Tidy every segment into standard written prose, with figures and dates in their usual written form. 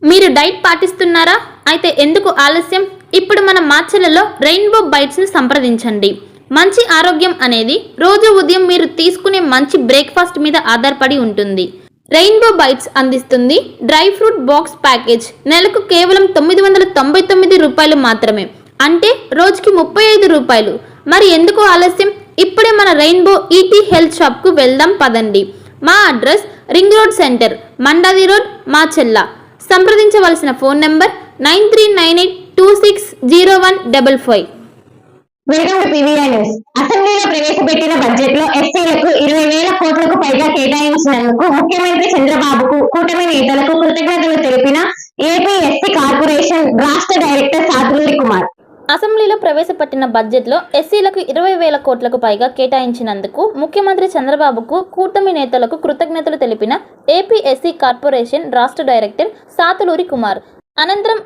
మీరు డైట్ పాటిస్తున్నారా? అయితే ఎందుకు ఆలస్యం? ఇప్పుడు మన మాచెలలో రెయిన్బో బైట్స్ని సంప్రదించండి. మంచి ఆరోగ్యం అనేది రోజు ఉదయం మీరు తీసుకునే మంచి బ్రేక్ఫాస్ట్ మీద ఆధారపడి ఉంటుంది. రెయిన్బో బైట్స్ అందిస్తుంది డ్రై ఫ్రూట్ బాక్స్ ప్యాకేజ్. నెలకు కేవలం 999 రూపాయలు మాత్రమే, అంటే రోజుకి 35 రూపాయలు. మరి ఎందుకు ఆలస్యం? ఇప్పుడే మన రెయిన్బో ఈటీ హెల్త్ షాప్కు వెళ్దాం పదండి. మా address ring road centre, Mandadi road, Macherla. సంప్రదించవలసిన phone number 9398260155. Welcome to PVR news. అసెంబ్లీలో ప్రవేశపెట్టిన బడ్జెట్ లో ఎస్సీలకు 20,000 కోట్లకు పైగా కేటాయించినందుకు ముఖ్యమంత్రి చంద్రబాబుకు కూటమి నేతలకు కృతజ్ఞతలు తెలిపిన ఏపీ ఎస్సీ కార్పొరేషన్ రాష్ట్ర డైరెక్టర్ సాతులూరి కుమార్. అసెంబ్లీలో ప్రవేశపెట్టిన బడ్జెట్లో ఎస్సీలకు 20,000 కోట్లకు పైగా కేటాయించినందుకు ముఖ్యమంత్రి చంద్రబాబుకు కూటమి నేతలకు కృతజ్ఞతలు తెలిపిన ఏపీ ఎస్సీ కార్పొరేషన్ రాష్ట్ర డైరెక్టర్ సాతులూరి కుమార్. అనంతరం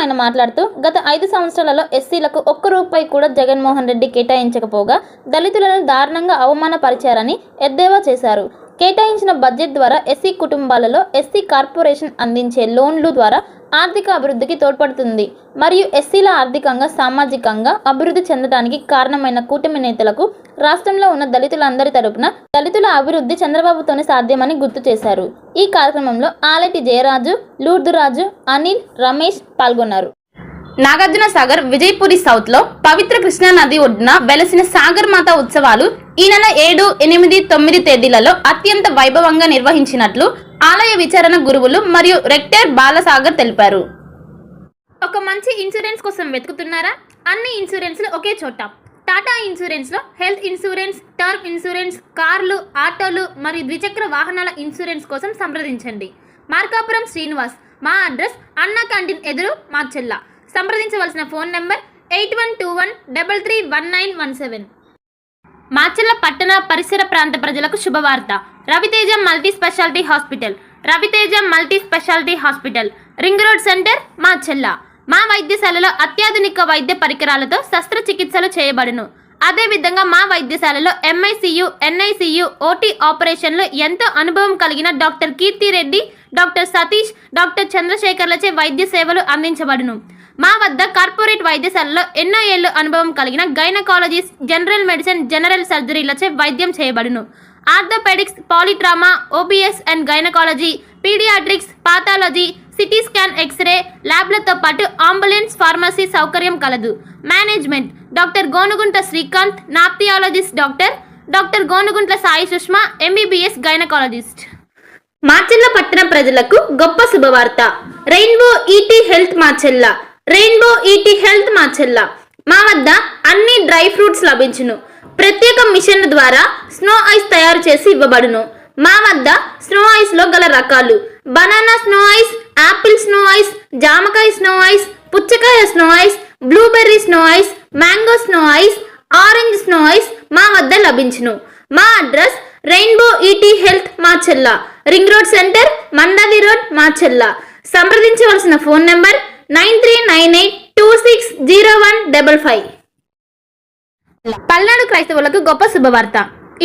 ఆయన మాట్లాడుతూ, గత 5 సంవత్సరాలలో ఎస్సీలకు ఒక్క రూపాయి కూడా జగన్మోహన్ రెడ్డి కేటాయించకపోగా దళితులను దారుణంగా అవమానపరిచారని ఎద్దేవా చేశారు. కేటాయించిన బడ్జెట్ ద్వారా ఎస్సీ కుటుంబాలలో ఎస్సీ కార్పొరేషన్ అందించే లోన్లు ద్వారా ఆర్థిక అభివృద్ధికి తోడ్పడుతుంది మరియు ఎస్సీల ఆర్థికంగా, సామాజికంగా అభివృద్ధి చెందడానికి కారణమైన కూటమి నేతలకు రాష్ట్రంలో ఉన్న దళితులందరి తరపున దళితుల అభివృద్ధి చంద్రబాబుతోనే సాధ్యమని గుర్తు చేశారు. ఈ కార్యక్రమంలో ఆలటి జయరాజు, లూర్దురాజు, అనిల్, రమేష్ పాల్గొన్నారు. నాగార్జున సాగర్ విజయపురి సౌత్ లో పవిత్ర కృష్ణా నది ఒడ్డున వెలసిన సాగర్ మాత ఉత్సవాలు ఈ నెల 7, 8, 9 తేదీలలో అత్యంత వైభవంగా నిర్వహించినట్లు ఆలయ విచారణ గురువులు మరియు రెక్టర్ బాలసాగర్ తెలిపారు. ఒక మంచి ఇన్సూరెన్స్ కోసం వెతుకుతున్నారా? అన్ని ఇన్సూరెన్స్లు ఒకే చోట. టాటా ఇన్సూరెన్స్లో హెల్త్ ఇన్సూరెన్స్, టర్మ్ ఇన్సూరెన్స్, కార్లు, ఆటోలు మరియు ద్విచక్ర వాహనాల ఇన్సూరెన్స్ కోసం సంప్రదించండి. మార్కాపురం శ్రీనివాస్. మా అడ్రస్ అన్నా క్యాంటీన్ ఎదురు, మాచెల్ల. సంప్రదించవలసిన ఫోన్ నెంబర్ 8121331917. మాచెల్ల పట్టణ పరిసర ప్రాంత ప్రజలకు శుభవార్త. Raviteja multi speciality hospital. Raviteja multi speciality hospital, ring road centre, Macherla. మా వైద్యశాలలో అత్యాధునిక వైద్య పరికరాలతో శస్త్రచికిత్సలు చేయబడును. అదేవిధంగా మా వైద్యశాలలో ఎంఐసియు, ఎన్ఐసియు, ఓటీ ఆపరేషన్లు ఎంతో అనుభవం కలిగిన doctor Keerthi Reddy, doctor Satish, doctor చంద్రశేఖర్లచే వైద్య సేవలు అందించబడును. మా వద్ద కార్పొరేట్ వైద్యశాలలో ఎన్నో ఏళ్లు అనుభవం కలిగిన గైనకాలజిస్ట్, జనరల్ మెడిసిన్, జనరల్ సర్జరీలచే వైద్యం చేయబడును. Orthopaedics, polytrauma, OBS and gynaecology, paediatrics, pathology, CT scan, x ray ల్యాబ్లతో పాటు అంబులెన్స్, ఫార్మసీ సౌకర్యం కలదు. Management doctor Gonuguntla Srikanth, nephrologist doctor Gonuguntla Sai Sushma, MBBS gynaecologist. Macherla పట్టణ ప్రజలకు గొప్ప శుభవార్త. Rainbow ET health Macherla. Rainbow ET health Macherla. మా వద్ద అన్ని డ్రై ఫ్రూట్స్ లభించును. ప్రత్యేక మిషన్ల ద్వారా స్నో ఐస్ తయారు చేసి ఇవ్వబడును. మా వద్ద స్నో ఐస్ లో గల రకాలు: banana snow ice, apple snow ice, జామకాయ స్నో ఐస్, పుచ్చకాయ snow ice, blueberry snow ice, mango snow ice, orange snow ice మా వద్ద లభించును. మా address rainbow ET health Macherla, ring road centre, Mandadi road, Macherla. సంప్రదించవలసిన ఫోన్ నెంబర్ 9398260155. పల్నాడు క్రైస్తవులకు గొప్ప శుభవార్త.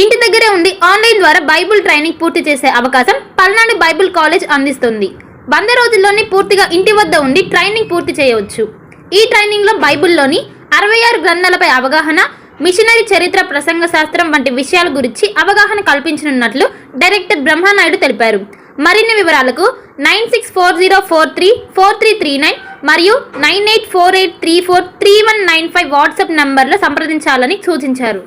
ఇంటి దగ్గరే ఉండి ఆన్లైన్ ద్వారా బైబుల్ ట్రైనింగ్ పూర్తి చేసే అవకాశం పల్నాడు బైబుల్ కాలేజ్ అందిస్తుంది. 100 రోజుల్లోనే పూర్తిగా ఇంటి వద్ద ఉండి ట్రైనింగ్ పూర్తి చేయవచ్చు. ఈ ట్రైనింగ్లో బైబుల్లోని 66 గ్రంథాలపై అవగాహన, మిషనరీ చరిత్ర, ప్రసంగ శాస్త్రం వంటి విషయాల గురించి అవగాహన కల్పించనున్నట్లు డైరెక్టర్ బ్రహ్మనాయుడు తెలిపారు. మరిన్ని వివరాలకు 9640434339 మరియు 9848343195 వాట్సాప్ నంబర్లో సంప్రదించాలని సూచించారు.